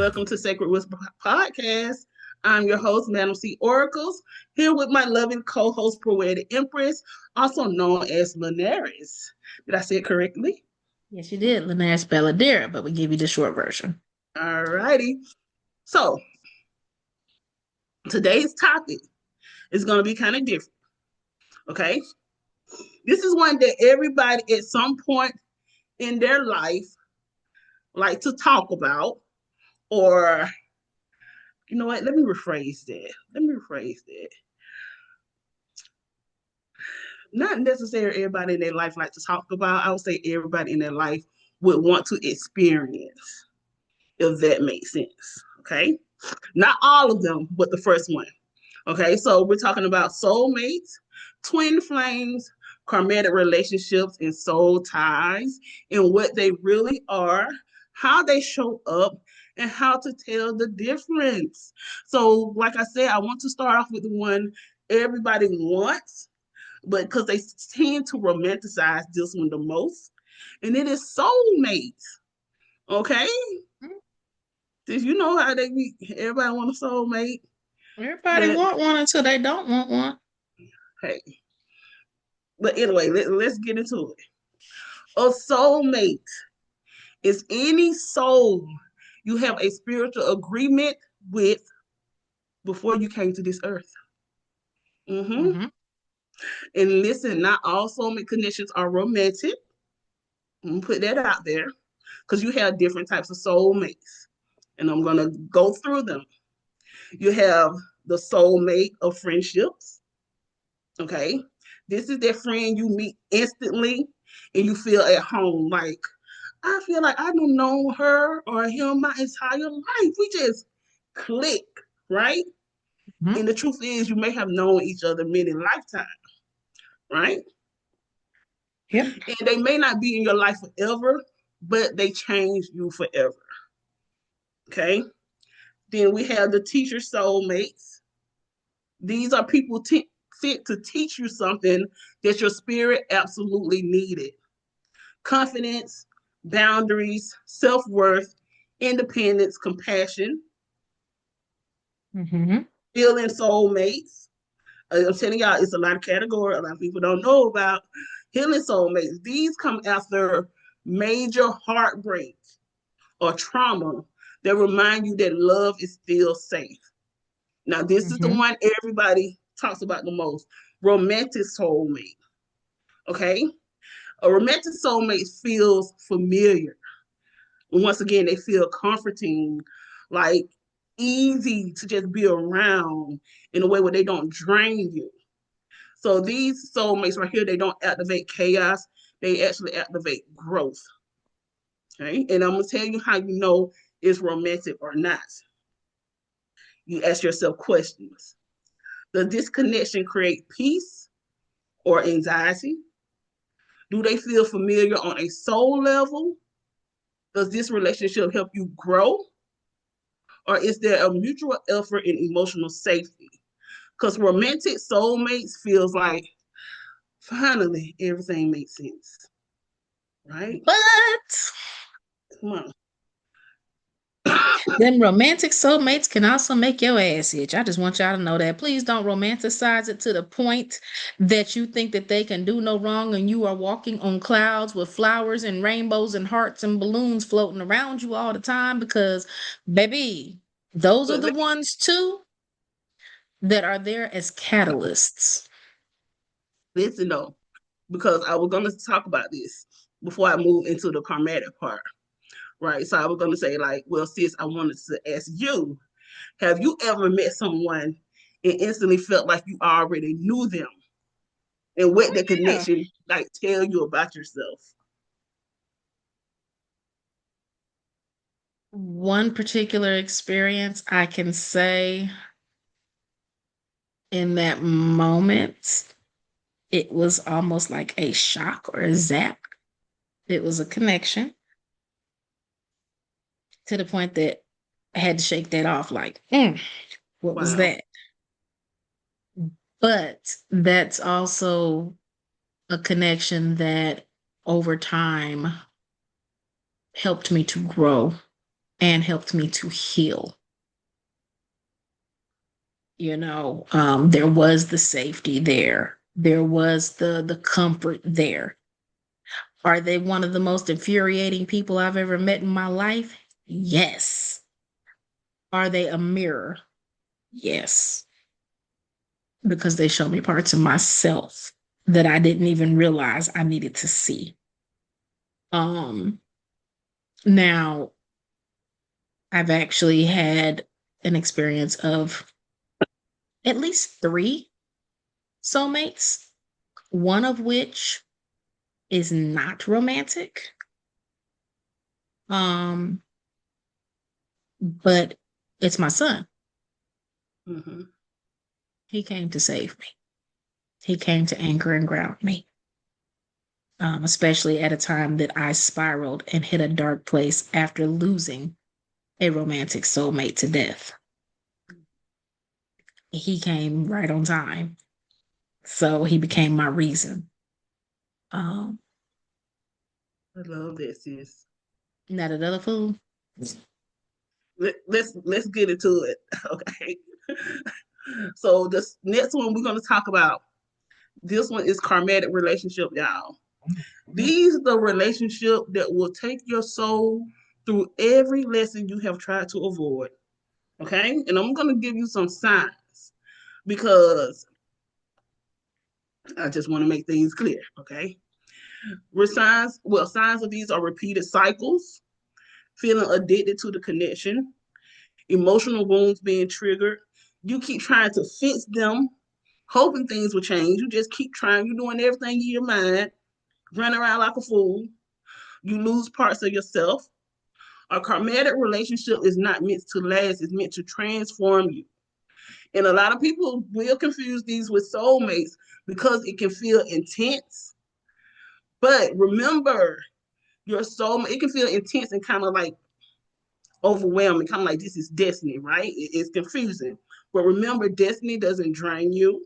welcome to Sacred Whisper Podcast. I'm your host, Madam C. Oracles, here with my loving co-host, Poetic Empress, also known as Linares. Did I say it correctly? Yes, you did, Linares Belladera, but we give you the short version. All righty. So today's topic is going to be kind of different. Okay. This is one that everybody at some point in their life like to talk about, or you know what? Let me rephrase that. Not necessarily everybody in their life like to talk about. I would say everybody in their life would want to experience, if that makes sense. Okay. Not all of them, but the first one. Okay. So we're talking about soulmates, twin flames, karmic relationships, and soul ties, and what they really are, how they show up, and how to tell the difference. So, like I said, I want to start off with the one everybody wants, but because they tend to romanticize this one the most, and it is soulmates. Okay, did you know how they be? Everybody want a soulmate. Everybody But want one until they don't want one. hey, but anyway, let's get into it. A soulmate is any soul you have a spiritual agreement with before you came to this earth. Mm-hmm. Mm-hmm. And listen, not all soulmate connections are romantic. I'm gonna put that out there because you have different types of soulmates, and I'm gonna go through them. You have the soulmate of friendships. Okay, this is that friend you meet instantly, and you feel at home. Like I feel like I don't know her or him my entire life. We just click, right? Mm-hmm. And the truth is, you may have known each other many lifetimes, right? Yep. And they may not be in your life forever, but they change you forever. Okay. Then we have the teacher soulmates. These are people fit to teach you something that your spirit absolutely needed. Confidence, boundaries, self worth, independence, compassion, Mm-hmm. healing soulmates. I'm telling y'all, it's a lot of category. A lot of people don't know about healing soulmates. These come after major heartbreak or trauma that remind you that love is still safe. Now, this is the Mm-hmm. one everybody talks about the most, romantic soulmate. Okay? A romantic soulmate feels familiar. And once again, they feel comforting, like easy to just be around in a way where they don't drain you. So these soulmates right here, they don't activate chaos, they actually activate growth. Okay? And I'm gonna tell you how you know it's romantic or not. You ask yourself questions. Does this connection create peace or anxiety? Do they feel familiar on a soul level? Does this relationship help you grow? Or is there a mutual effort in emotional safety? Because romantic soulmates feels like finally everything makes sense, right? But Come on. them romantic soulmates can also make your ass itch. I just want y'all to know that. Please don't romanticize it to the point that you think that they can do no wrong and you are walking on clouds with flowers and rainbows and hearts and balloons floating around you all the time because, baby, those are But the ones too that are there as catalysts. listen though, because I was gonna talk about this before I move into the karmatic part, right? So I was gonna say, like, well, sis, I wanted to ask you, have you ever met someone and instantly felt like you already knew them? And what Oh, that yeah. connection like tell you about yourself? One particular experience I can say in that moment, it was almost like a shock or a zap. It was a connection to the point that I had to shake that off like, what was Wow. that? But that's also a connection that over time helped me to grow. and helped me to heal. There was the safety there. There was the comfort there. Are they one of the most infuriating people I've ever met in my life? Yes. Are they a mirror? Yes. Because they show me parts of myself that I didn't even realize I needed to see. Um, Now I've actually had an experience of at least three soulmates, one of which is not romantic. Um, but it's my son. Mm-hmm. He came to save me. He came to anchor and ground me. Especially at a time that I spiraled and hit a dark place after losing a romantic soulmate to death. He came right on time. So he became my reason. Um, I love that, sis. Not another fool. Let's get into it. Okay. So this next one we're gonna talk about. This one is karmatic relationship, y'all. These are the relationship that will take your soul through every lesson you have tried to avoid. Okay, and I'm gonna give you some signs because I just want to make things clear. Okay, signs of these are repeated cycles, feeling addicted to the connection, emotional wounds being triggered. You keep trying to fix them, hoping things will change. You just keep trying. You're doing everything in your mind, running around like a fool. You lose parts of yourself. A karmatic relationship is not meant to last, it's meant to transform you. And a lot of people will confuse these with soulmates because it can feel intense. But remember, your soulmate, it can feel intense and kind of like overwhelming, kind of like this is destiny, right? It's confusing. But remember, destiny doesn't drain you,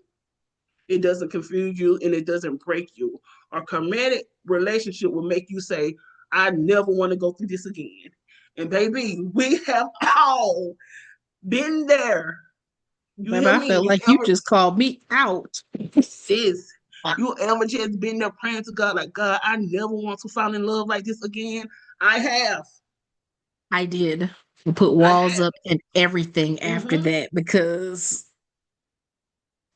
it doesn't confuse you, and it doesn't break you. A karmatic relationship will make you say, I never want to go through this again. And baby, we have all been there. You Baby, hear I me? felt You like you ever, just called me out. sis, you ever just been there praying to God, like, God, I never want to fall in love like this again? I have. I did put I walls have. up and everything after Mm-hmm. that because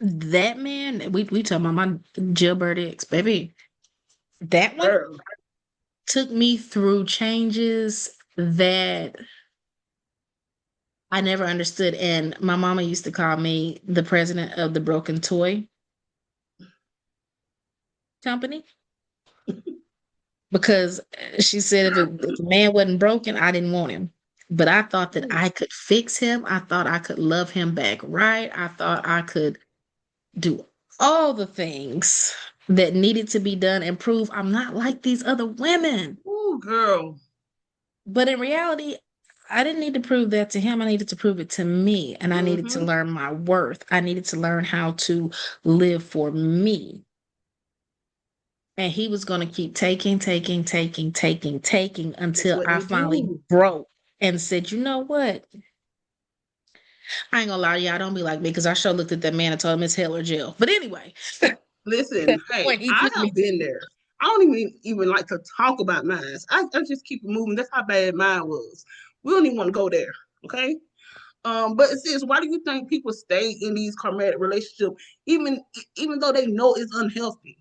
that man, we talking about my jailbird ex, baby. That one Girl. took me through changes that I never understood. And my mama used to call me the president of the broken toy company because she said if a man wasn't broken, I didn't want him. But I thought that Ooh, I could fix him. I thought I could love him back right. I thought I could do all the things that needed to be done and prove I'm not like these other women. ooh, girl. But in reality, I didn't need to prove that to him. I needed to prove it to me. And I needed to Mm-hmm. learn my worth. I needed to learn how to live for me. And he was going to keep taking That's until what I they finally do. broke and said, you know what? I ain't gonna lie to y'all. Don't be like me because I sure looked at that man and told him it's hell or jail. But anyway, Listen, the hey, point he I took me have been to. there. I don't even like to talk about mine. I just keep it moving. That's how bad mine was. We don't even want to go there. Okay. But it says, why do you think people stay in these karmatic relationships even though they know it's unhealthy?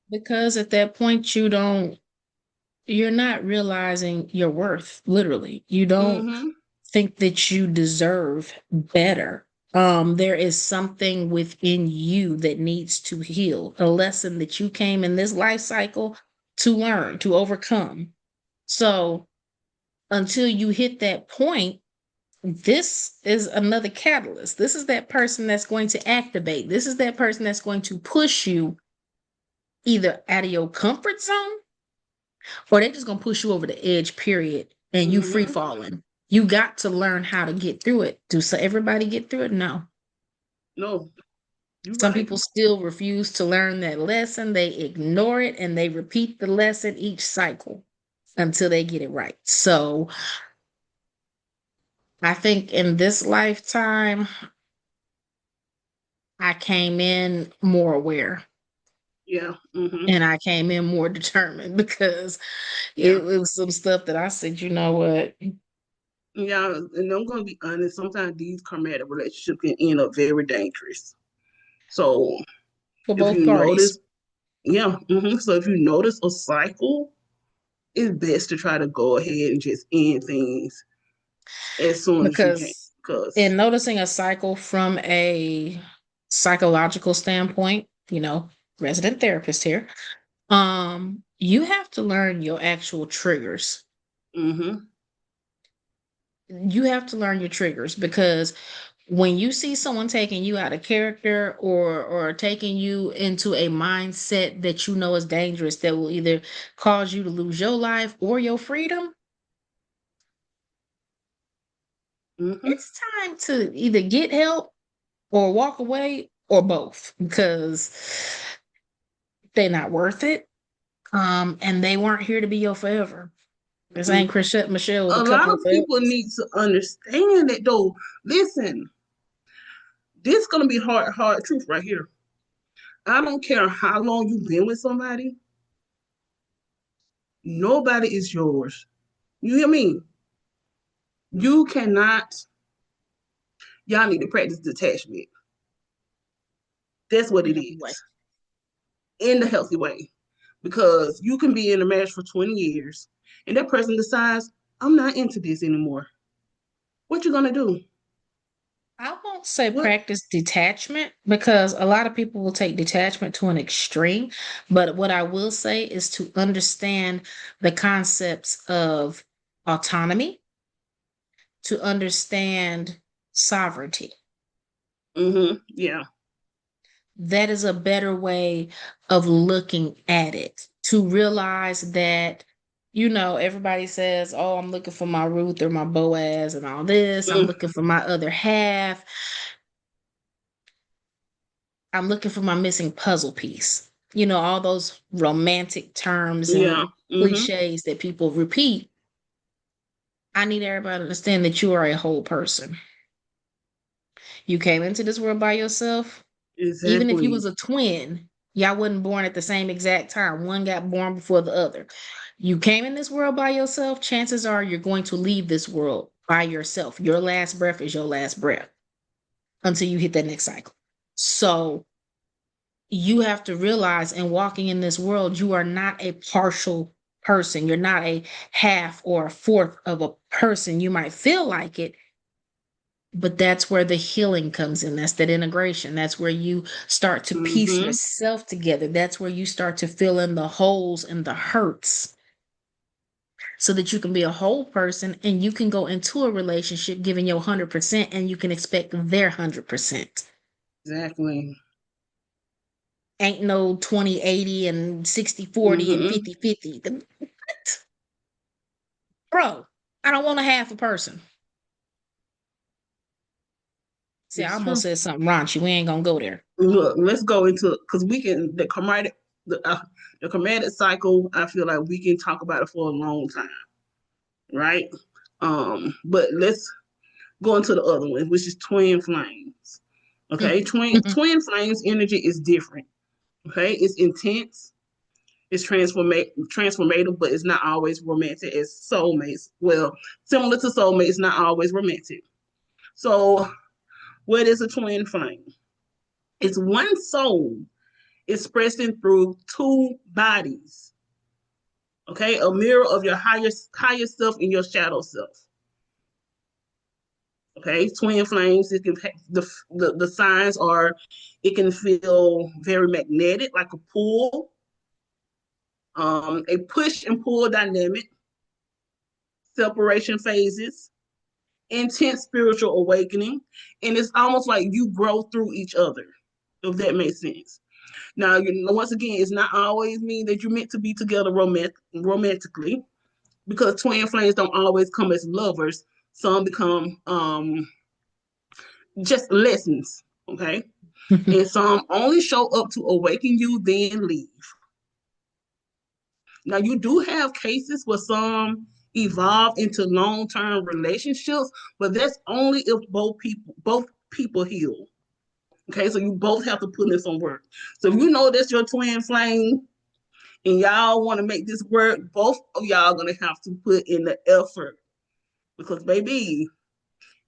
Because at that point, you're not realizing your worth, literally. You don't Mm-hmm. think that you deserve better. There is something within you that needs to heal, a lesson that you came in this life cycle to learn, to overcome. So until you hit that point, this is another catalyst. This is that person that's going to activate. This is that person that's going to push you either out of your comfort zone or they just gonna push you over the edge, period, and you free Mm-hmm. falling. You got to learn how to get through it. Do so everybody get through it? No. No, you're Some right. people still refuse to learn that lesson. They ignore it and they repeat the lesson each cycle. until they get it right. So I think in this lifetime, I came in more aware Yeah. Mm-hmm. and I came in more determined because Yeah. it was some stuff that I said, you know what, Yeah. And I'm gonna be honest, sometimes these karmatic relationships can end up very dangerous. So for if both you parties. notice, yeah, so if you notice a cycle, it's best to try to go ahead and just end things as soon as you can. Because Because, in noticing a cycle from a psychological standpoint, resident therapist here, you have to learn your actual triggers. mm-hmm, You have to learn your triggers because when you see someone taking you out of character or taking you into a mindset that you know is dangerous that will either cause you to lose your life or your freedom, mm-hmm, it's time to either get help or walk away or both because they're not worth it. And they weren't here to be your forever. This mm-hmm. ain't Chrisette Michelle with A a lot couple of of people forever. need to understand that though. Listen, this is gonna be hard truth right here. I don't care how long you've been with somebody, nobody is yours. You hear me? You cannot, y'all need to practice detachment. That's what In a it healthy way. is. In the healthy way. Because you can be in a marriage for 20 years and that person decides, I'm not into this anymore. What you gonna do? I won't say What? practice detachment because a lot of people will take detachment to an extreme. But what I will say is to understand the concepts of autonomy, to understand sovereignty. Mm-hmm. Yeah. That is a better way of looking at it. To realize that, everybody says, oh, I'm looking for my Ruth or my Boaz and all this. I'm Mm, looking for my other half. I'm looking for my missing puzzle piece. All those romantic terms yeah. and Mm-hmm. cliches that people repeat. I need everybody to understand that you are a whole person. You came into this world by yourself. Even if you Exactly. was a twin, y'all wasn't born at the same exact time. One got born before the other. You came in this world by yourself. Chances are you're going to leave this world by yourself. Your last breath is your last breath until you hit that next cycle. So you have to realize in walking in this world, you are not a partial person. You're not a half or a fourth of a person. You might feel like it, but that's where the healing comes in. That's that integration. That's where you start to piece Mm-hmm. yourself together. That's where you start to fill in the holes and the hurts so that you can be a whole person and you can go into a relationship giving your 100% and you can expect their 100%. Exactly. Ain't no 20/80 and 60/40 and Mm-hmm. 50/50. Bro, I don't want a half a person. See, I It's almost true. said something raunchy. We ain't gonna go there. Look, let's go into because we can the chromatic cycle. I feel like we can talk about it for a long time, right? But let's go into the other one, which is twin flames. Okay, twin flames energy is different. Okay, it's intense, it's transformative, but it's not always romantic as soulmates. Well, similar to soulmates, not always romantic. So, what is a twin flame? It's one soul expressing through two bodies. Okay, a mirror of your higher self and your shadow self. Okay, twin flames. It can the signs are it can feel very magnetic, like a pull, a push and pull dynamic, separation phases, intense spiritual awakening, and it's almost like you grow through each other. If that makes sense. Now, once again, it's not always mean that you're meant to be together romantically, because twin flames don't always come as lovers. Some become just lessons, okay? And some only show up to awaken you, then leave. Now you do have cases where some evolve into long-term relationships, but that's only if both people heal. Okay, so you both have to put in some work. So if you know that's your twin flame and y'all want to make this work, both of y'all gonna have to put in the effort. Because baby,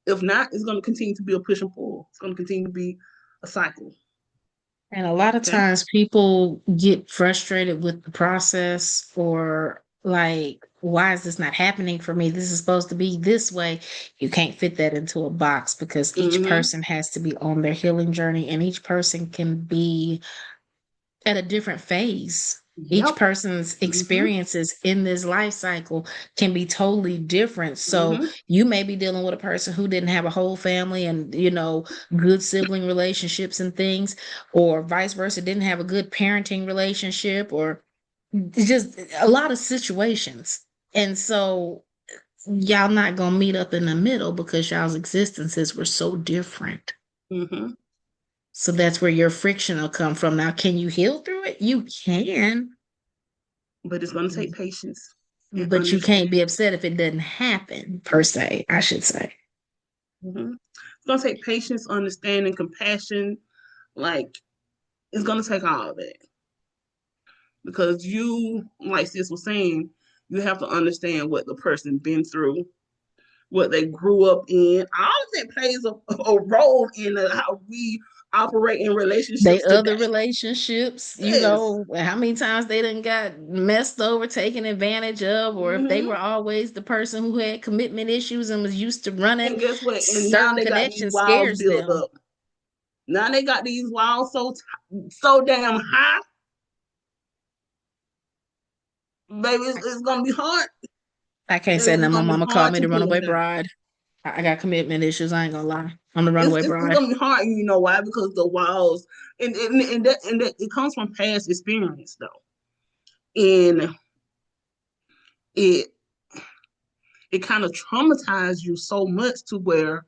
if not, it's gonna continue to be a push and pull. It's gonna continue to be a cycle. And a lot of Okay. times people get frustrated with the process or like, why is this not happening for me? This is supposed to be this way. You can't fit that into a box because each Mm-hmm. person has to be on their healing journey and each person can be at a different phase. Each Yep. person's Mm-hmm. experiences in this life cycle can be totally different. So Mm-hmm. you may be dealing with a person who didn't have a whole family and, good sibling relationships and things, or vice versa, didn't have a good parenting relationship, or just a lot of situations. And so y'all not gonna meet up in the middle because y'all's existences were so different. Mm-hmm. So that's where your friction will come from. Now, can you heal through it? You can, But it's gonna take patience and but you can't be understanding. upset if it doesn't happen, per se, I should say. Mm-hmm. It's gonna take patience, understanding, compassion. Like it's gonna take all of that because you, like sis was saying, you have to understand what the person been through, what they grew up in. All of that plays a role in how we operate in They relationships other today. relationships, Yes. how many times they done got messed over, taken advantage of, or if they Mm-hmm. were always the person who had commitment issues and was used to running, And guess what? And now certain they got these connections walls scares built them. up. Now they got these walls so damn high, baby. It's gonna be hard. I can't say It's that my gonna be mama called hard me to the pull them runaway down. bride. I got commitment issues. I ain't gonna lie. I'm the It's, runaway it's, it's bride. gonna be hard. You know why? Because the walls and that it comes from past experience though, and it it kind of traumatized you so much to where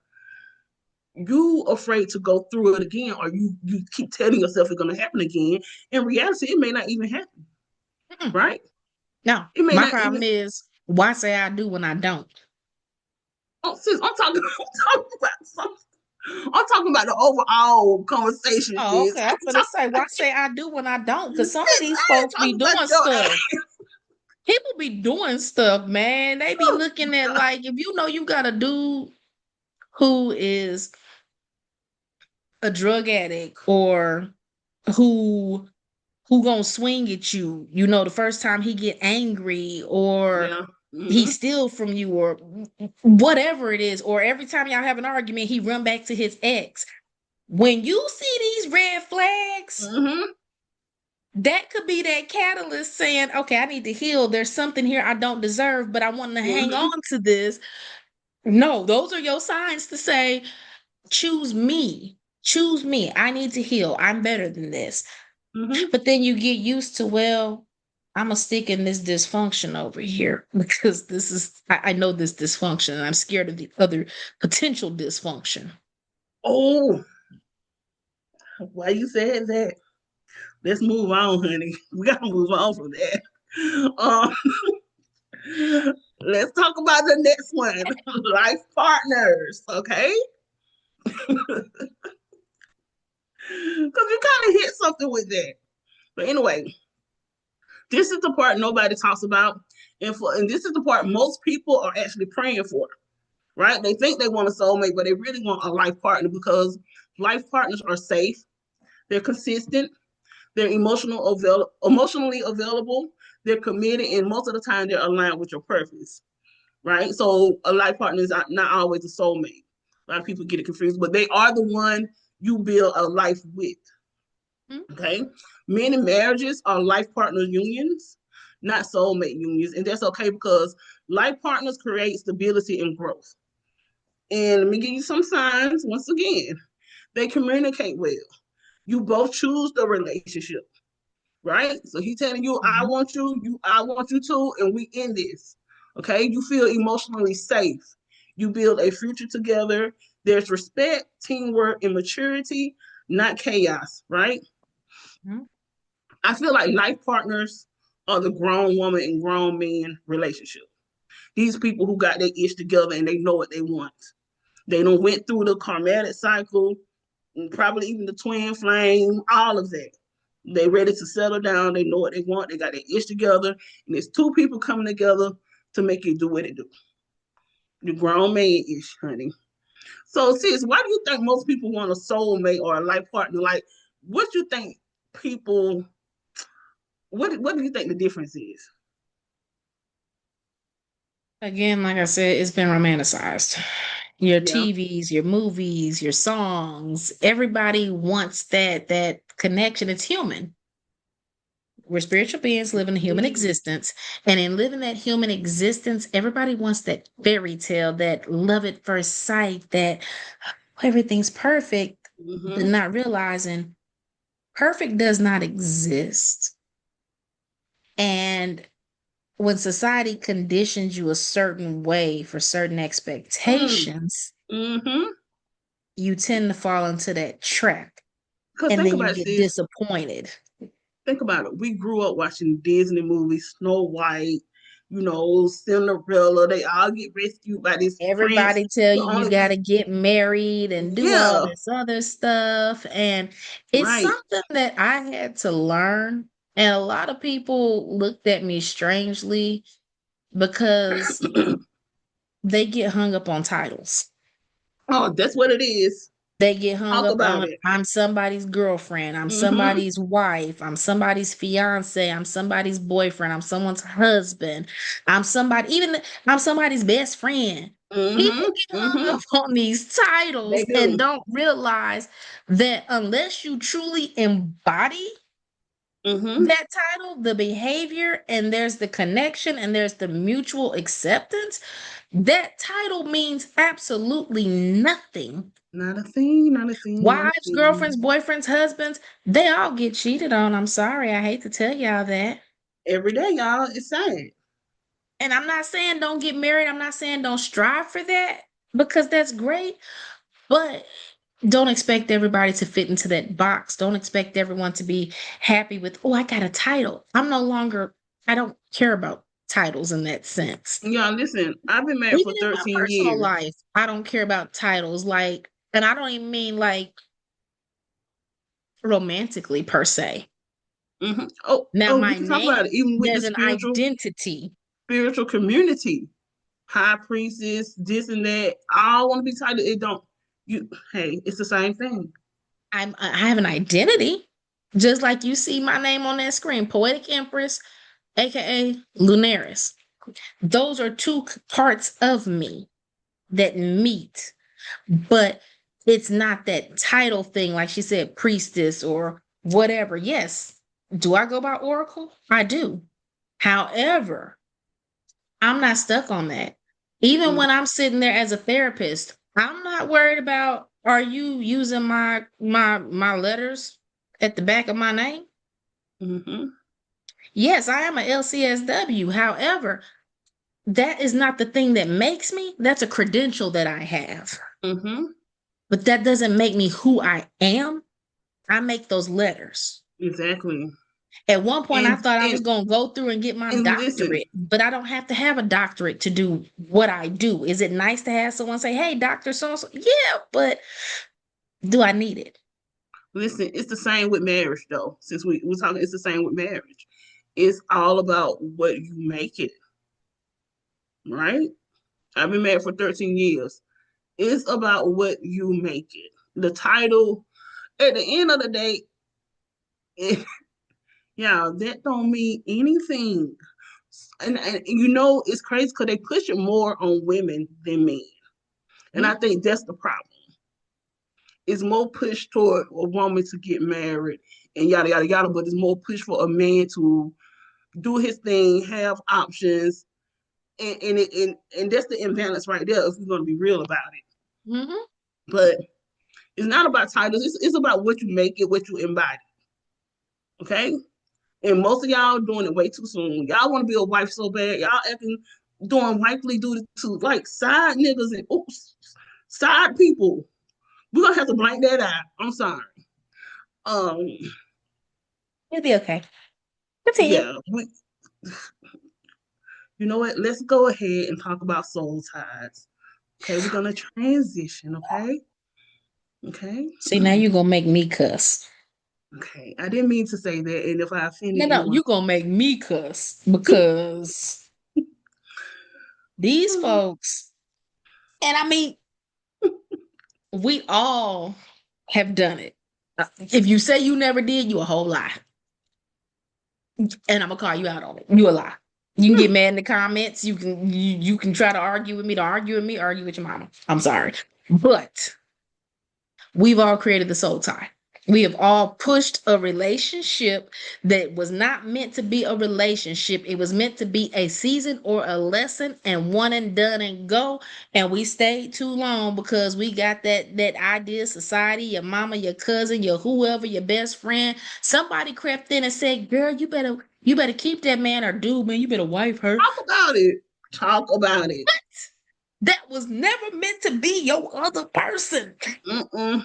you afraid to go through it again, or you keep telling yourself it's gonna happen again. In reality, it may not even happen. Mm-mm. Right? No, It may my not problem even. is why say I do when I don't? Oh, sis, I'm talking about something. I'm talking about the overall conversation, Oh, sis. okay. I I'm ain't gonna say why say I do when I don't? Because some of sis, these I ain't folks be talking about doing your stuff. ass. People be doing stuff, man. They be looking at like if you know you got a dude who is a drug addict or who who gonna swing at you, the first time he get angry or Yeah. he Mm-hmm. steal from you or whatever it is, or every time y'all have an argument, he run back to his ex. When you see these red flags, Mm-hmm. that could be that catalyst saying, okay, I need to heal. There's something here I don't deserve, but I want to hang Mm-hmm. on to this. No, those are your signs to say, choose me. Choose me. I need to heal. I'm better than this. Mm-hmm. But then you get used to, well, I'm going to stick in this dysfunction over here because I know this dysfunction and I'm scared of the other potential dysfunction. Oh, why you said that? Let's move on, honey. We gotta move on from that. Um, let's talk about the next one. Life partners, okay? Because you kind of hit something with that. But anyway, this is the part nobody talks about, and this is the part most people are actually praying for. Right? They think they want a soulmate, but they really want a life partner because life partners are safe, they're consistent, they're emotionally available, they're committed, and most of the time they're aligned with your purpose. Right? So a life partner is not always a soulmate. A lot of people get it confused, but they are the one you build a life with. Hmm? Okay. Many marriages are life partner unions, not soulmate unions. And that's okay because life partners create stability and growth. And let me give you some signs once again. They communicate well. You both choose the relationship, right? So he's telling you, Mhm. I want you too, and we in this. Okay. You feel emotionally safe. You build a future together. There's respect, teamwork, and maturity, not chaos, right? Mhm. I feel like life partners are the grown woman and grown man relationship. These people who got their ish together and they know what they want. They don't went through the karmic cycle, and probably even the twin flame, all of that. They ready to settle down. They know what they want. They got their ish together, and it's two people coming together to make it do what it do. The grown man ish, honey. So, sis, why do you think most people want a soulmate or a life partner? Like, what do you think people? What do you think the difference is? Again, like I said, it's been romanticized. Your Yeah. TVs, your movies, your songs, everybody wants that connection. It's human. We're spiritual beings living a human existence. And in living that human existence, everybody wants that fairy tale, that love at first sight, that everything's perfect, but Mm-hmm. not realizing perfect does not exist. And when society conditions you a certain way for certain Mm. expectations, Mm-hmm. you tend to fall into that trap Because and think then you about it, get sis. disappointed. Think about it. We grew up watching Disney movies, Snow White, Cinderella. They all get rescued by this prince. Everybody tell The you you only, got to get married and do all yeah, this other stuff. And it's right. something that I had to learn. And a lot of people looked at me strangely because they get hung up on titles. Oh, that's what it is. They get hung Talk up about on it. I'm somebody's girlfriend, I'm Mm-hmm. somebody's wife, I'm somebody's fiance, I'm somebody's boyfriend, I'm someone's husband, I'm somebody's best friend. People Mm-hmm. get hung Mm-hmm. up on these They titles and do. don't realize that unless you truly embody Mm-hmm. that title, the behavior, and there's the connection and there's the mutual acceptance, that title means absolutely nothing. Not a thing, not a thing, not a Wives, girlfriends, thing. boyfriends, husbands, they all get cheated on. I'm sorry. I hate to tell y'all that. Every day, y'all, it's sad. And I'm not saying don't get married. I'm not saying don't strive for that because that's great. But don't expect everybody to fit into that box. Don't expect everyone to be happy with, oh, I got a title. I don't care about titles in that sense. Y'all, listen, I've been married Even for in my 13 personal years. life, I don't care about titles. And I don't even mean like romantically per se. Mm-hmm. Oh, Now, oh, we my can talk about name, it. Even with the there's an identity. spiritual community, high priestess, this and that. I all want to be titled. It don't. You, hey, it's the same thing. I have an identity, just like you see my name on that screen, Poetic Empress, aka Lunaris. Those are two parts of me that meet, but it's not that title thing, like she said, priestess or whatever. Yes, do I go by Oracle? I do. However, I'm not stuck on that. Even Mm-hmm. when I'm sitting there as a therapist, I'm not worried about are you using my letters at the back of my name? Mm-hmm. Yes, I am a LCSW. However, that is not the thing that makes me. That's a credential that I have. Mm-hmm. But that doesn't make me who I am. I make those letters. Exactly. At one point, I And thought I was and going to go through and get my and listen, doctorate, but I don't have to have a doctorate to do what I do. Is it nice to have someone say, hey, Dr. So and so? Yeah, but do I need it? listen. It's the same with marriage, though. Since we're talking, it's the same with marriage. It's all about what you make it, right? I've been married for 13 years. It's about what you make it. The title, at the end of the day, it, yeah, that don't mean anything. And it's crazy because they push it more on women than men. And I Mhm. think that's the problem. It's more push toward a woman to get married and yada yada yada, but it's more push for a man to do his thing, have options, and that's the imbalance right there. If we're gonna be real about it, Mhm. but it's not about titles. It's about what you make it, what you embody. Okay, and most of y'all doing it way too soon. Y'all want to be a wife so bad. Y'all acting doing wifely duty to like side niggas and oops, side people. We're gonna have to blank that out. I'm sorry. Um, It'll be okay. Continue. yeah, You know what? Let's go ahead and talk about soul ties. Okay, we're gonna transition. Okay, okay, See, now you're gonna make me cuss. okay. I didn't mean to say that, and if I offended No, no, anyone, you gonna make me cuss because these folks, and I mean, we all have done it. If you say you never did, you a whole lie. And I'm gonna call you out on it. You a lie. You can get mad in the comments. You can try to argue with me, argue with your mama. I'm sorry. But we've all created the soul tie. We have all pushed a relationship that was not meant to be a relationship. It was meant to be a season or a lesson and one and done and go. And we stayed too long because we got that idea society, your mama, your cousin, your whoever, your best friend. Somebody crept in and said, girl, you better keep that man or dude, man, you better wife her. talk about it. Talk about it. That was never meant to be your other person. Mm-mm,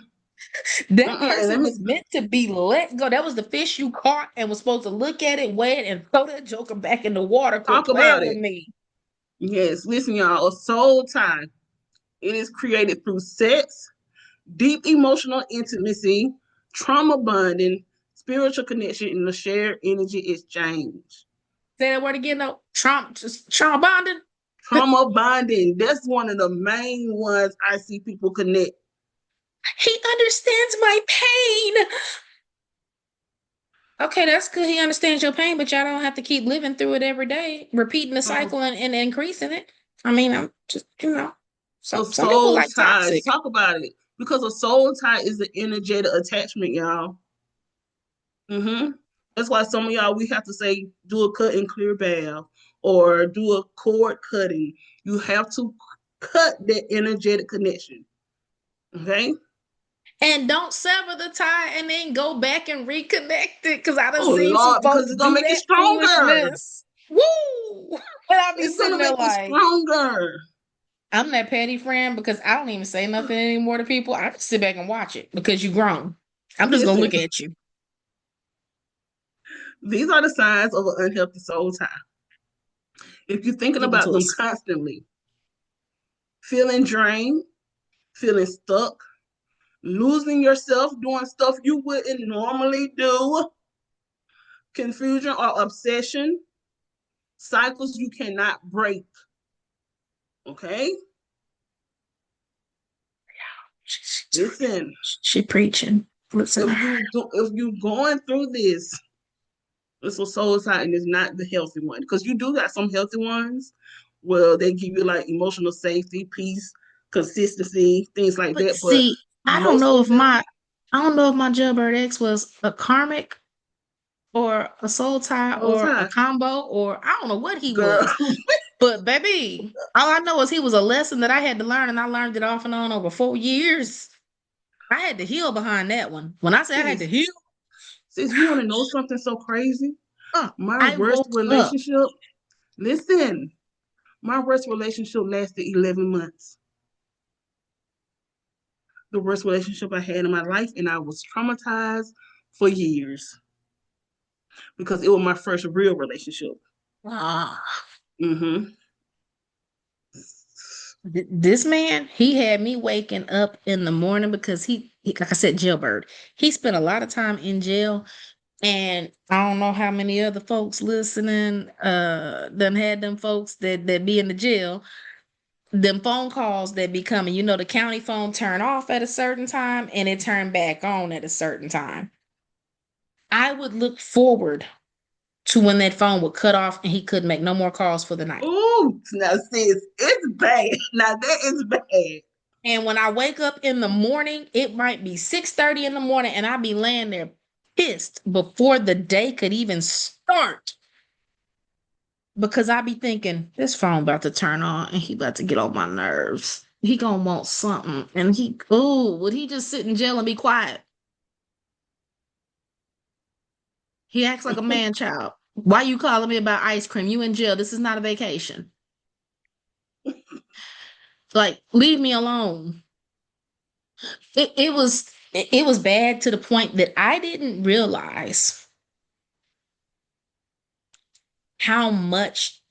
That mm-mm. And person was meant to be let go. That was the fish you caught and was supposed to look at it, weigh it, and throw that joker back in the water. Quit talk about playing with it. me. Yes, listen, y'all. A soul tie. It is created through sex, deep emotional intimacy, trauma bonding, spiritual connection, and the shared energy exchange. Say that word again, though. Trauma bonding. Trauma bonding. That's one of the main ones I see people connect. He understands my pain. Okay, that's good. He understands your pain, but y'all don't have to keep living through it every day, repeating the Trauma, cycle and increasing it. I mean, I'm just, a some people soul like tie. toxic. Talk about it. Because a soul tie is an energetic attachment, y'all. Mm-hmm. That's why some of y'all we have to say do a cut and clear bath or do a cord cutting. You have to cut that energetic connection. Okay. And don't sever the tie and then go back and reconnect it. Cause I done Oh seen some Lord, because folks it's gonna do make it that stronger. foolishness. Woo! And I be It's sitting gonna there make it like, stronger. I'm that petty friend because I don't even say nothing anymore to people. I just sit back and watch it because you grown. I'm just gonna Listen, look at you. these are the signs of an unhealthy soul tie. If you're thinking Give them about to them us. constantly, feeling drained, feeling stuck, losing yourself doing stuff you wouldn't normally do, confusion or obsession, cycles you cannot break. Okay? Listen, She preaching. Listen to her. if you going through this, it's a soul tie and it's not the healthy one. Because you do got some healthy ones where they give you like emotional safety, peace, consistency, things like But that. But see, most of them, I don't know if my jailbird ex was a karmic or a soul tie soul or a tie, combo or I don't know what he girl. was. But baby, all I know is he was a lesson that I had to learn, and I learned it off and on over 4 years. I had to heal behind that one. When I say I had to sis, heal, sis, you want to know something so crazy? My I worst woke up. relationship, listen, my worst relationship lasted 11 months. The worst relationship I had in my life, and I was traumatized for years because it was my first real relationship. Ah, Mm-hmm. this man, he had me waking up in the morning because like I said, jailbird. He spent a lot of time in jail, and I don't know how many other folks listening, done had them folks that be in the jail. Them phone calls that be coming, the county phone turn off at a certain time and it turned back on at a certain time. I would look forward to when that phone would cut off and he couldn't make no more calls for the night. Ooh, now sis, it's bad. Now that is bad. And when I wake up in the morning, it might be 6:30 in the morning and I be laying there pissed before the day could even start because I be thinking this phone about to turn on and he about to get on my nerves. He gonna want something and would he just sit in jail and be quiet? He acts like a man child. Why you calling me about ice cream? You in jail. This is not a vacation. Like, leave me alone. It was bad to the point that I didn't realize how much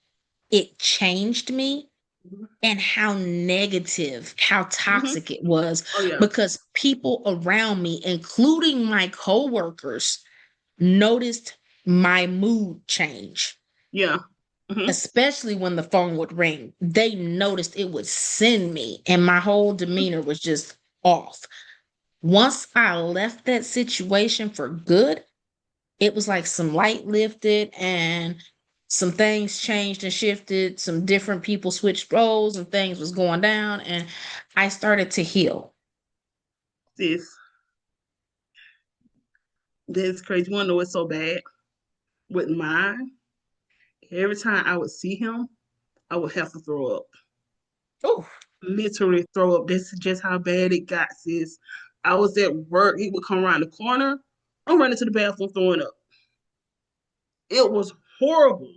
it changed me Mhm. and how negative, how Mhm. toxic it was, Oh yeah. because people around me, including my coworkers, noticed my mood change, Yeah. Mhm. especially when the phone would ring. They noticed it would send me, and my whole demeanor was just off. Once I left that situation for good, it was like some light lifted and some things changed and shifted. Some different people switched roles and things was going down, and I started to heal. Sis, that's crazy. You wanna know what's so bad with mine? Every time I would see him, I would have to throw up. Oh, Literally throw up. That's just how bad it got, sis. I was at work. He would come around the corner. I'm running to the bathroom throwing up. It was horrible.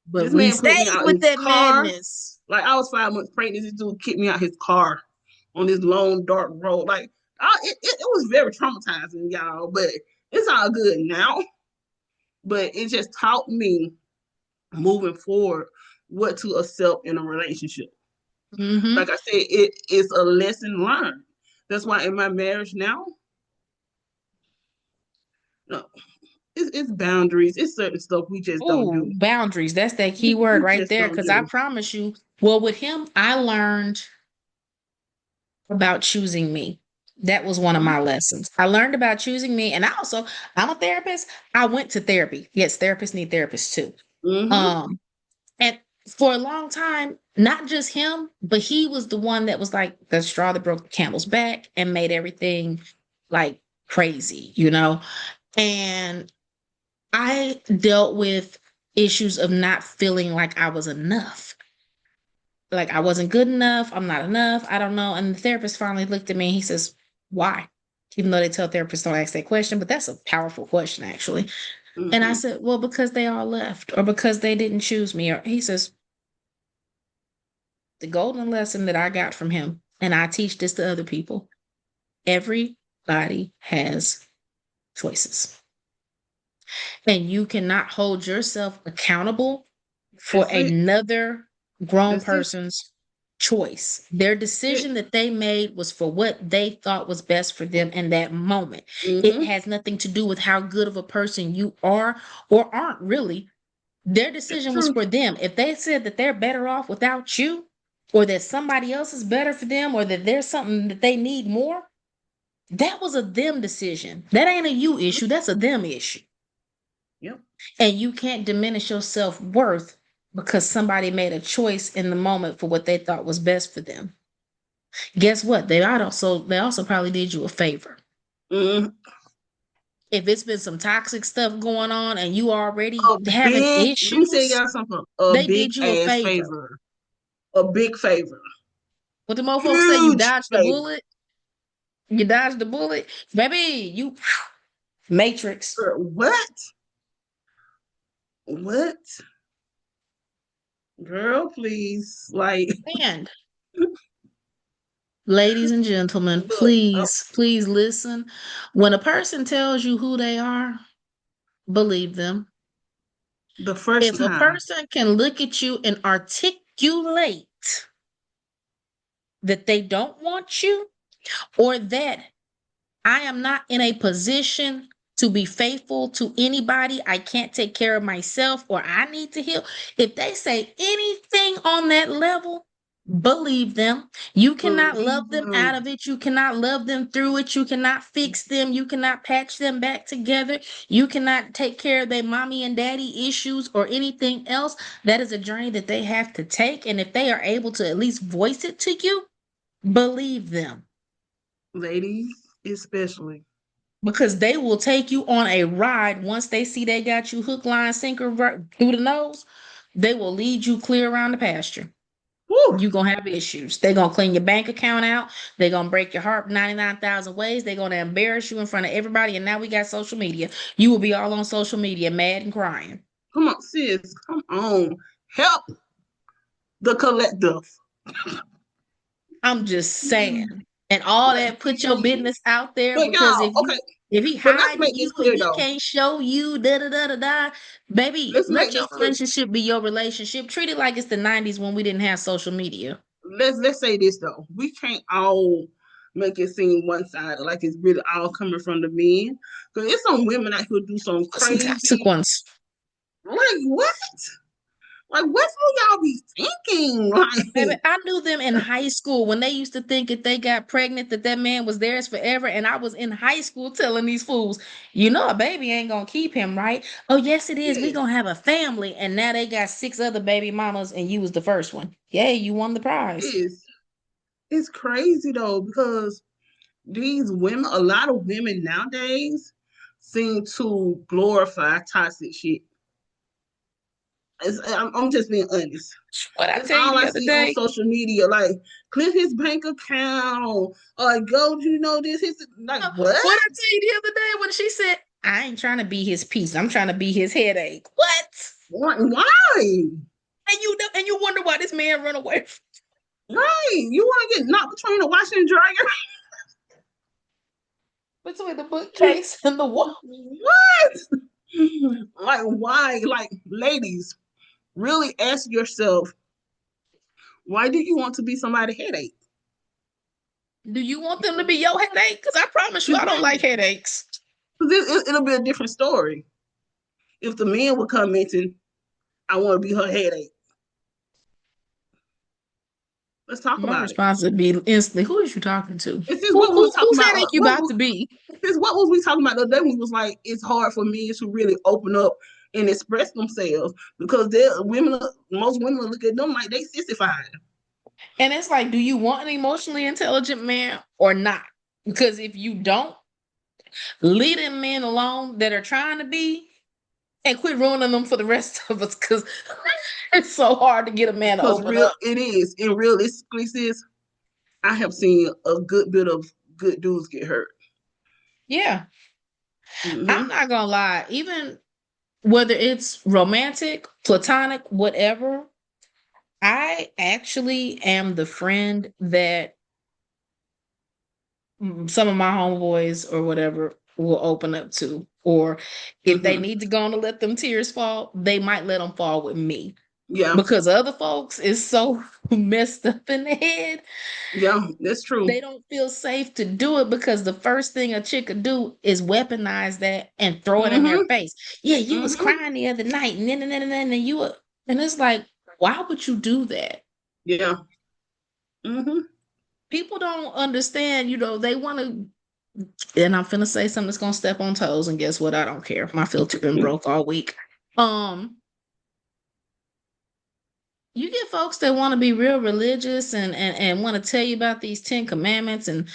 but This we man put me stayed out with his that car. madness. Like I was 5 months pregnant. This dude kicked me out his car on this long dark road. Like it was very traumatizing, y'all. But it's all good now. But it just taught me moving forward what to accept in a relationship. Mm-hmm. Like I said, it is a lesson learned. That's why in my marriage now, no, it's boundaries. It's certain stuff we just don't Oh, do. boundaries. That's that key We word right just there. don't Because I do. promise you, well, with him, I learned about choosing me. That was one of Mm-hmm. my lessons. I learned about choosing me. And I also, I'm a therapist. I went to therapy. Yes, therapists need therapists too. Mm-hmm. Um, and for a long time, not just him, but he was the one that was like the straw that broke the camel's back and made everything like crazy, you know? And I dealt with issues of not feeling like I was enough. Like I wasn't good enough. I'm not enough. I don't know. And the therapist finally looked at me and he says, "Why?" Even though they tell therapists don't ask that question, but that's a powerful question, actually. And I Mm-hmm. said, "Well, because they all left or because they didn't choose me." Or he says, the golden lesson that I got from him, and I teach this to other people, everybody has choices. And you cannot hold yourself accountable for That's it. another grown That's it. person's choice. Their That's it. decision that they made was for what they thought was best for them in that moment. It Mm-hmm. has nothing to do with how good of a person you are or aren't really. Their It's decision was true. for them. If they said that they're better off without you, or that somebody else is better for them, or that there's something that they need more, that was a them decision. That ain't a you Mm-hmm. issue. That's a them issue. Yep. And you can't diminish your self worth because somebody made a choice in the moment for what they thought was best for them. Guess what? They also probably did you a favor. Mm-hmm. If it's been some toxic stuff going on and you already A having big. Let me tell issues, y'all something. A they big did you a ass favor. favor. A big favor. What the motherfuckers say, you Huge dodged the favor. bullet. You dodged the bullet, baby. You Matrix. What? What? Girl, please. Like, And ladies and gentlemen, look. please, please listen. When a person tells you who they are, believe them. The first If a time. person can look at you and articulate that they don't want you, or that I am not in a position to be faithful to anybody, I can't take care of myself, or I need to heal. If they say anything on that level, believe them. You cannot love Believe them out them. of it. You cannot love them through it. You cannot fix them. You cannot patch them back together. You cannot take care of their mommy and daddy issues or anything else. That is a journey that they have to take. And if they are able to at least voice it to you, believe them, Ladies, especially. because they will take you on a ride. Once they see they got you hook, line, sinker through the nose, they will lead you clear around the pasture. Woo! You're gonna have issues. They're gonna clean your bank account out. They're gonna break your heart 99,000 ways. They're gonna embarrass you in front of everybody. And now we got social media. You will be all on social media, mad and crying. Come on, sis. Come on. Help the collective. I'm just saying. And all Like, that, put your please. business out there, But because if y'all, you okay. If he But let's hiding make you this and clear he though. can't show you, da da da da da, baby, Let's make let your this clear. relationship be your relationship. Treat it like it's the '90s when we didn't have social media. Let's say this though. We can't all make it seem one sided, like it's really all coming from the men. Because there's some women out here do some What's some crazy, consequence? like what? Like what will y'all be thinking? Baby, Like I knew them in high school when they used to think if they got pregnant that that man was theirs forever. And I was in high school telling these fools, you know, a baby ain't gonna keep him, right? Oh, yes, it is. We yes, gonna have a family. And now they got 6 other baby mamas, and you was the first one. Yay, you won the prize. yes. It's crazy though, because these women, a lot of women nowadays seem to glorify toxic shit. I'm just being honest. What I It's tell you all the I other see on day? social media. Like, click his bank account, or go, you know, this, his, like, what? What I tell you the other day when she said, I ain't trying to be his piece. I'm trying to be his headache. What? Why? And you wonder why this man run away Right. You want to get knocked between the washer and dryer? between the bookcase and the wall. What? Like, why? Like, ladies, really ask yourself, why do you want to be somebody's headache? Do you want them to be your headache? Because I promise you, I don't like Exactly. headaches. Because it'll be a different story if the men would come into, I want to be her headache. Let's talk My about it. response would be instantly, who is you talking to? This is what we was talking Whose about. headache you about to be? What was we talking about the other day? We was like, it's hard for men to really open up and express themselves because most women look at them like they sissified. And it's like, do you want an emotionally intelligent man or not? Because if you don't, leave them men alone that are trying to be and quit ruining them for the rest of us because it's so hard to get a man to Because open up. it is, and realistically, sis, I have seen a good bit of good dudes get hurt. Yeah. I'm Mm-hmm. not gonna lie, even whether it's romantic, platonic, whatever, I actually am the friend that some of my homeboys or whatever will open up to. Or if they Mm-hmm. need to go on to let them tears fall, they might let them fall with me. Yeah. Because other folks is so messed up in the head, Yeah. That's true. they don't feel safe to do it because the first thing a chick could do is weaponize that and throw it in their Mm-hmm. face. Yeah, you was Mm-hmm. crying the other night, and you were, and it's like, why would you do that? Yeah. Mm-hmm. People don't understand, they want to, and I'm finna say something that's gonna step on toes, and guess what? I don't care. My filter been broke all week. Um, you get folks that want to be real religious and want to tell you about these 10 commandments and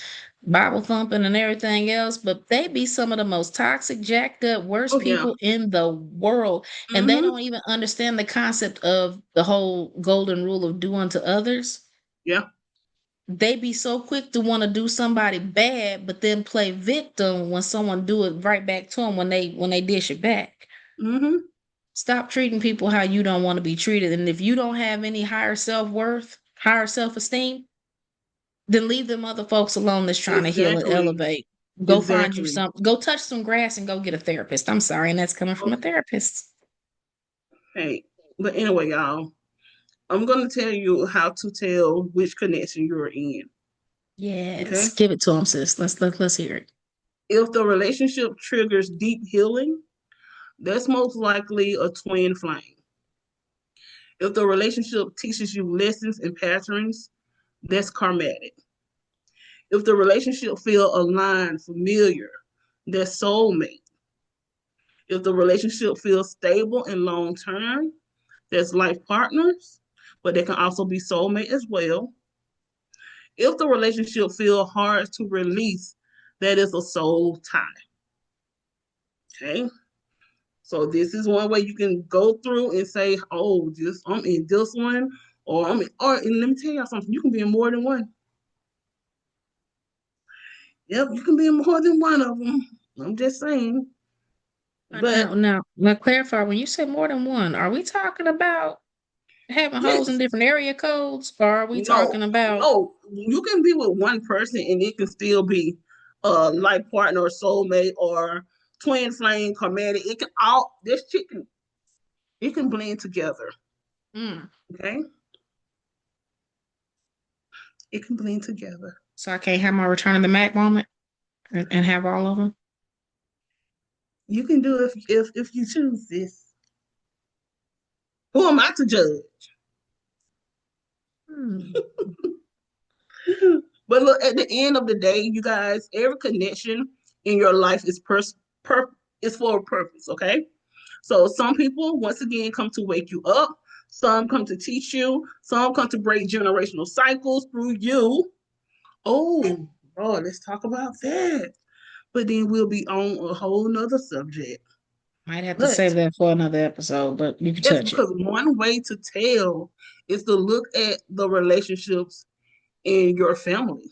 Bible thumping and everything else, but they be some of the most toxic, jacked up, worst Oh yeah. people in the world. And they Mm-hmm. don't even understand the concept of the whole golden rule of do unto others. Yeah. They be so quick to want to do somebody bad, but then play victim when someone do it right back to them when they dish it back. Mm-hmm. Stop treating people how you don't want to be treated. And if you don't have any higher self-worth, higher self-esteem, then leave them other folks alone that's trying to heal and Exactly. elevate. Go find you Exactly. some, go touch some grass and go get a therapist. I'm sorry, and that's coming from a therapist. Okay. But anyway, y'all, I'm gonna tell you how to tell which connection you're in. Okay. Yes, give it to him, sis. Let's hear it. If the relationship triggers deep healing, that's most likely a twin flame. If the relationship teaches you lessons and patterns, that's karmatic. If the relationship feel aligned, familiar, that's soulmate. If the relationship feels stable and long term, that's life partners, but they can also be soulmate as well. If the relationship feel hard to release, that is a soul tie. Okay. So this is one way you can go through and say, oh, just I'm in this one, or and let me tell you something, you can be in more than one. Yep, you can be in more than one of them. I'm just saying. But Now, clarify. When you say more than one, are we talking about having holes in yes, different area codes, or are we no, talking about? no, you can be with one person and it can still be life partner or soulmate or twin flame, karmic. It can all this shit can it can blend together. Mm. Okay, it can blend together. So I can't have my return of the Mac moment and have all of them. You can do it if you choose this. Who am I to judge? Hmm. But look, at the end of the day, you guys, every connection in your life is is for a purpose. Okay, so some people, once again, come to wake you up. Some come to teach you. Some come to break generational cycles through you. Oh, oh, let's talk about that. But then we'll be on a whole nother subject. Might have to But save that for another episode, but you can yes, touch it. because one way to tell is to look at the relationships in your family,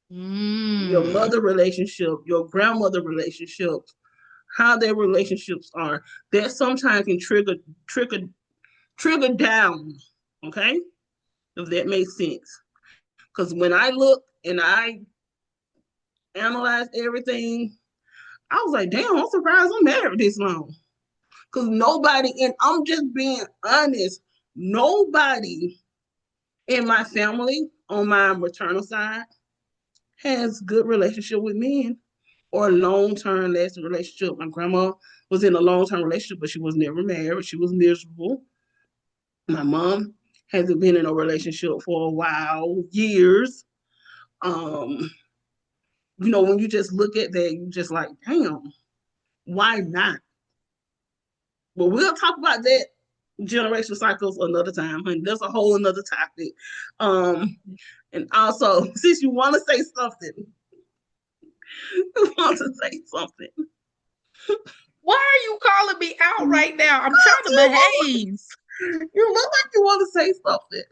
your Mm. mother relationship, your grandmother relationships, how their relationships are. That sometimes can trigger trigger down. Okay, if that makes sense. Because when I look and I analyze everything, I was like, damn, I'm surprised I'm married this long. Because nobody, and I'm just being honest, nobody in my family on my maternal side has good relationship with men or long-term lasting relationship. My grandma was in a long-term relationship, but she was never married. She was miserable. My mom hasn't been in a relationship for a while, years. Um, when you just look at that, you just like, damn, why not? But we'll talk about that generational cycles another time, and that's a whole another topic. Um, and also, since you want to say something, you want to say something. Why are you calling me out right now? I'm trying to You behave. look like you want to say something.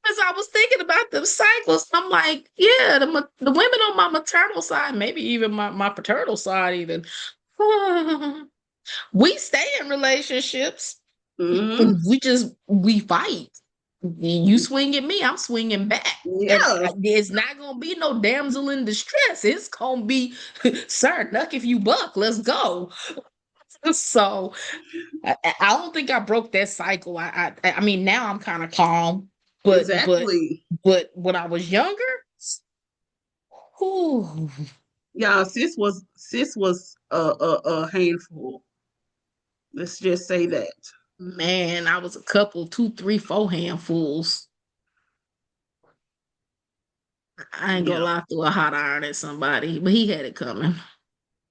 Because I was thinking about the cycles. I'm like, yeah, the women on my maternal side, maybe even my paternal side, even. We stay in relationships. Mm-hmm. We fight. You swing at me, I'm swinging back. And Yeah, it's not gonna be no damsel in distress. It's gonna be, sir, duck if you buck. Let's go. So I don't think I broke that cycle. I mean now I'm kind of calm, but but exactly. but when I was younger, whew, Yeah, sis was a handful. Let's just say that. man, I was a couple, two, three, four handfuls. I ain't gonna Yeah, lie through a hot iron at somebody, but he had it coming.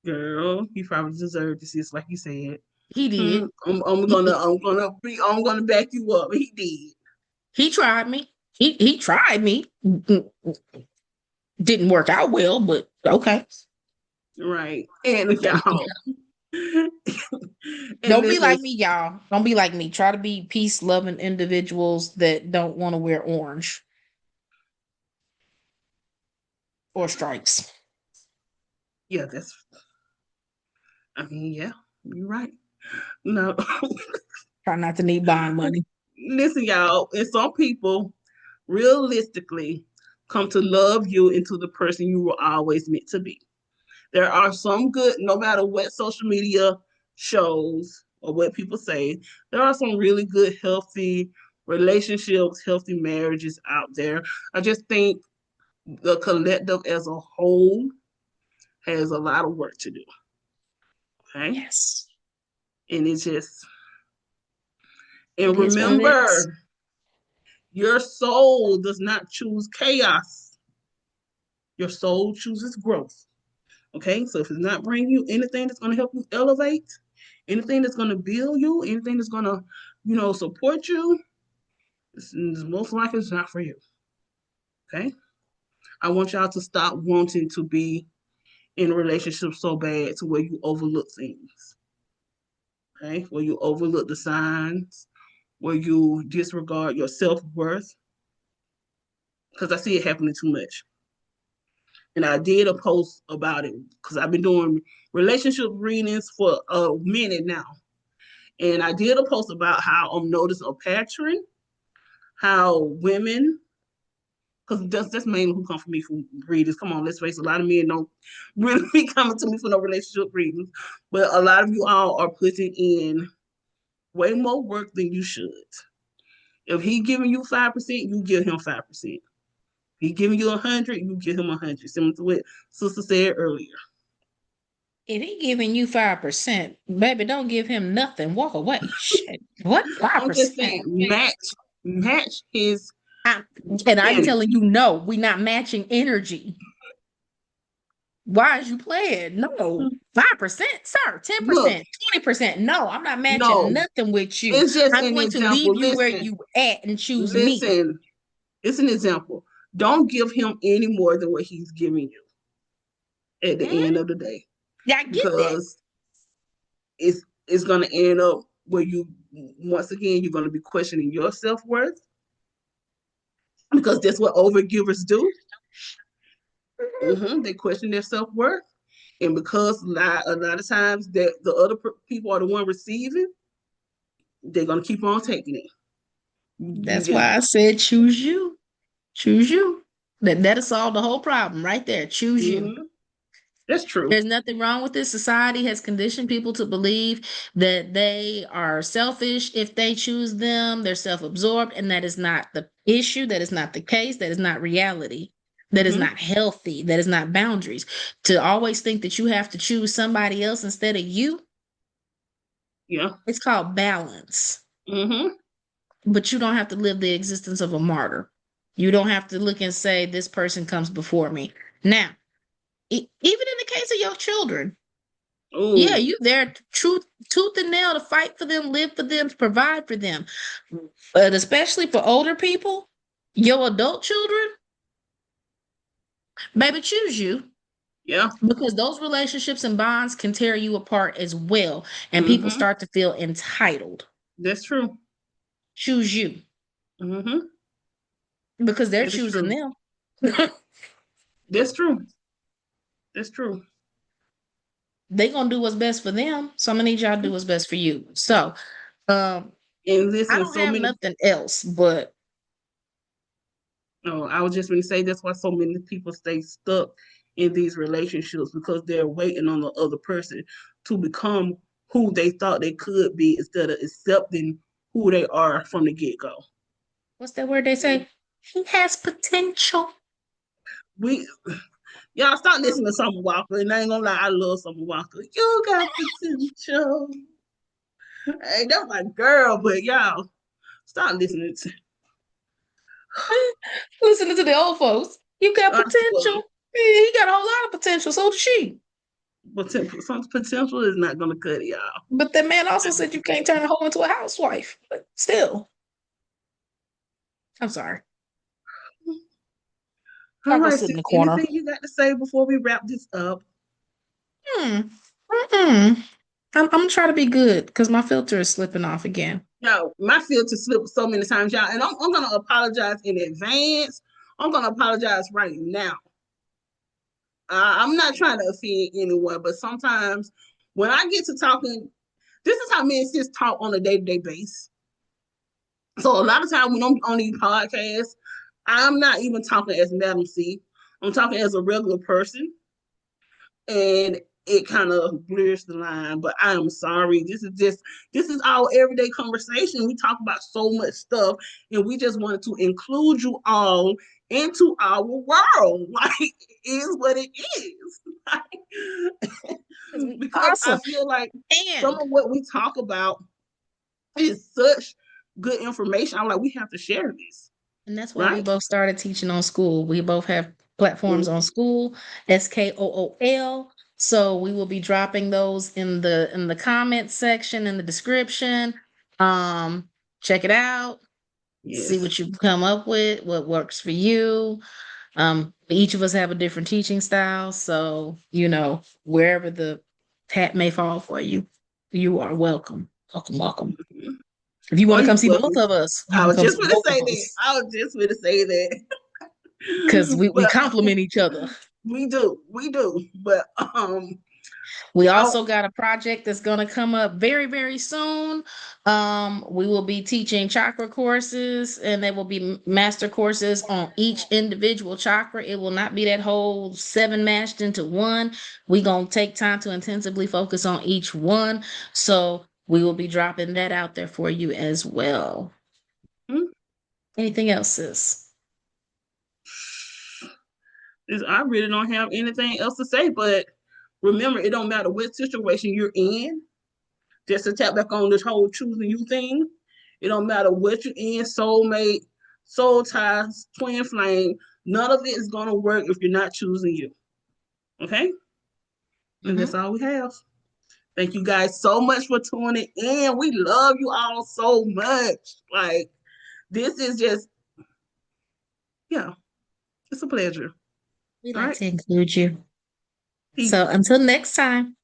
girl, he probably deserved this, just like you said. He Hmm. did. I'm He, gonna he, I'm gonna be I'm gonna back you up. He did. he tried me. He tried me. Didn't work out well, but okay. Right. And y'all. And Don't be listen, like me, y'all. Don't be like me. Try to be peace loving individuals that don't want to wear orange or stripes. yeah, yeah, you're right. No. Try not to need bond money. Listen, y'all, and some people realistically come to love you into the person you were always meant to be. There are some good, no matter what social media shows or what people say, there are some really good, healthy relationships, healthy marriages out there. I just think the collective as a whole has a lot of work to do. Okay. Yes. And it's just, and It is what it is. remember, your soul does not choose chaos. Your soul chooses growth. Okay. So if it's not bringing you anything that's going to help you elevate, anything that's going to build you, anything that's going to, support you, it's most likely it's not for you. Okay. I want y'all to stop wanting to be in a relationship so bad to where you overlook things. Okay. Where you overlook the signs, where you disregard your self worth, because I see it happening too much. And I did a post about it because I've been doing relationship readings for a minute now. And I did a post about how I'm noticing a pattern, how women because that's mainly who come for me for readings. Come on, let's face it, a lot of men don't really be coming to me for no relationship readings, but a lot of you all are putting in way more work than you should. If he giving you 5%, you give him 5%. He giving you 100, you give him 100. Similar to what Sister said earlier. If he giving you 5%, baby, don't give him nothing. Walk away. Shit. What I'm just 5%? saying, match his And I'm telling energy. you, no, we're not matching energy. Why is you playing? No. 5%, sir, Look, 10%, 20%. No, I'm not matching no, nothing with you. it's just I'm an going to example. leave you where you at and choose me. Listen. It's an example. Don't give him any more than what he's giving you at the Mhm. end of the day, Yeah, I get that. because it's gonna end up where you once again you're gonna be questioning your self worth, because that's what overgivers do. They question their self worth, and because a lot of times that the other people are the one receiving, they're gonna keep on taking it. You That's just why I said choose you. Choose you. That'll solve the whole problem right there. Choose you. mhm. That's true. There's nothing wrong with this. Society has conditioned people to believe that they are selfish if they choose them. They're self absorbed, and that is not the issue. That is not the case. That is not reality. That is Hmm. not healthy. That is not boundaries. To always think that you have to choose somebody else instead of you, Yeah. it's called balance. Hmm. But you don't have to live the existence of a martyr. You don't have to look and say, this person comes before me. Now, even in the case of your children, yeah, Oh, you there truth, tooth and nail to fight for them, live for them, provide for them. But especially for older people, your adult children, baby, choose you yeah. because those relationships and bonds can tear you apart as well. And people Hmm. start to feel entitled. That's true. Choose you Hmm. because they're That is choosing true. them. That's true. That's true. They gonna do what's best for them. So I'm gonna need y'all to do what's best for you. So um And I listen, don't so have many. nothing else, but Oh, I was just going to say that's why so many people stay stuck in these relationships, because they're waiting on the other person to become who they thought they could be instead of accepting who they are from the get go. what's that word they say? He has potential. We Y'all start listening to Summer Walker, and I ain't gonna lie, I love Summer Walker. You got potential. Hey, that's my girl, but y'all start listening to. Listening to the old folks. You got I swear, potential. Yeah, he got a whole lot of potential. So does she. some potential is not gonna cut it, y'all. But that man also said you can't turn a hoe into a housewife. But still, I'm sorry. All I'll go right, sit in sis. the corner. Anything you got to say before we wrap this up? Hmm. Mm-mm. I'm gonna try to be good because my filter is slipping off again. No, my filter slipped so many times, y'all, and I'm gonna apologize in advance. I'm gonna apologize right now. I'm not trying to offend anyone, but sometimes when I get to talking, this is how me and sis talk on a day-to-day basis. So a lot of times when I'm on these podcasts, I'm not even talking as Madam C. I'm talking as a regular person, and it kind of blurs the line. But I am sorry. This is our everyday conversation. We talk about so much stuff, and we just wanted to include you all into our world. Like, it is what it is. Because we Because I awesome. feel like some And of what we talk about is such good information. I'm like, we have to share this, And that's why we right? both started teaching on school. We both have platforms on Mm-hmm. school, SKOOL. So we will be dropping those in the comment section in the description. Check it out. See Yes. what you come up with, what works for you. Each of us have a different teaching style, so wherever the hat may fall for you, you are welcome. Welcome, welcome. Mm-hmm. If you want Or to come you see both welcome. of us, you I can was come just see going to both of say that. us I was just going to say that. because we But complement each other. we do. But We Oh, also got a project that's going to come up very, very soon. We will be teaching chakra courses, and there will be master courses on each individual chakra. It will not be that whole seven mashed into one. We're going to take time to intensively focus on each one. So we will be dropping that out there for you as well. hmm. Anything else, sis? I really don't have anything else to say, but remember, it don't matter what situation you're in. Just to tap back on this whole choosing you thing, it don't matter what you're in, soulmate, soul ties, twin flame, none of it is gonna work if you're not choosing you. Okay? And that's Mm-hmm. all we have. Thank you guys so much for tuning in. We love you all so much. Like, this is just, yeah, it's a pleasure. We All like right. to include you. So Peace. until next time.